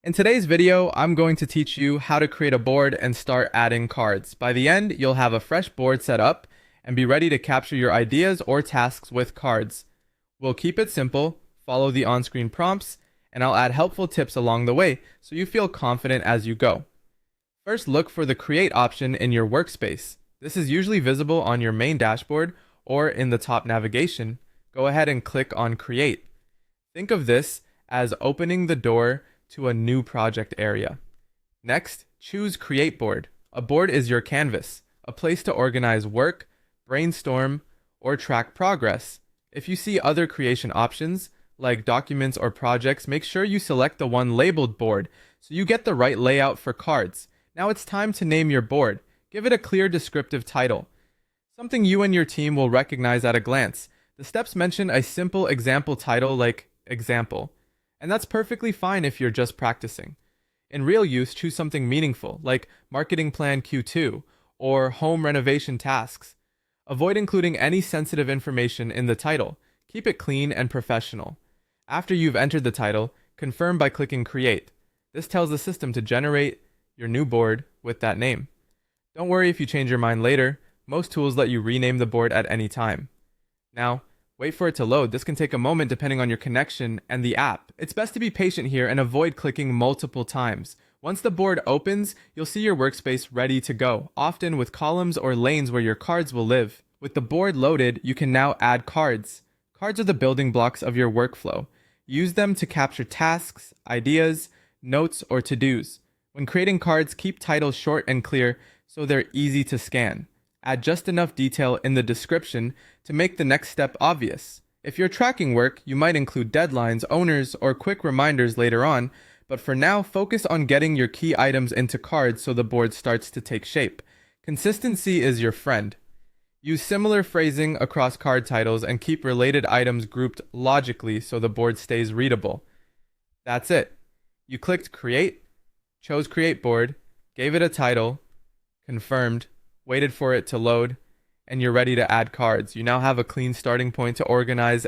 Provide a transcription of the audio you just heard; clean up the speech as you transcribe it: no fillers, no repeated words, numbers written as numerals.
In today's video, I'm going to teach you how to create a board and start adding cards. By the end, you'll have a fresh board set up and be ready to capture your ideas or tasks with cards. We'll keep it simple, follow the on-screen prompts, and I'll add helpful tips along the way so you feel confident as you go. First, look for the Create option in your workspace. This is usually visible on your main dashboard or in the top navigation. Go ahead and click on Create. Think of this as opening the door to a new project area. Next, choose Create Board. A board is your canvas, a place to organize work, brainstorm, or track progress. If you see other creation options, like documents or projects, make sure you select the one labeled board so you get the right layout for cards. Now it's time to name your board. Give it a clear descriptive title, something you and your team will recognize at a glance. The steps mention a simple example title like Example, and that's perfectly fine if you're just practicing. In real use, choose something meaningful, like Marketing Plan Q2 or Home Renovation Tasks. Avoid including any sensitive information in the title. Keep it clean and professional. After you've entered the title, confirm by clicking Create. This tells the system to generate your new board with that name. Don't worry if you change your mind later. Most tools let you rename the board at any time. Now, wait for it to load. This can take a moment depending on your connection and the app. It's best to be patient here and avoid clicking multiple times. Once the board opens, you'll see your workspace ready to go, often with columns or lanes where your cards will live. With the board loaded, you can now add cards. Cards are the building blocks of your workflow. Use them to capture tasks, ideas, notes, or to-dos. When creating cards, keep titles short and clear so they're easy to scan. Add just enough detail in the description to make the next step obvious. If you're tracking work, you might include deadlines, owners, or quick reminders later on, but for now, focus on getting your key items into cards so the board starts to take shape. Consistency is your friend. Use similar phrasing across card titles and keep related items grouped logically so the board stays readable. That's it. You clicked Create, chose Create Board, gave it a title, confirmed, waited for it to load, and you're ready to add cards. You now have a clean starting point to organize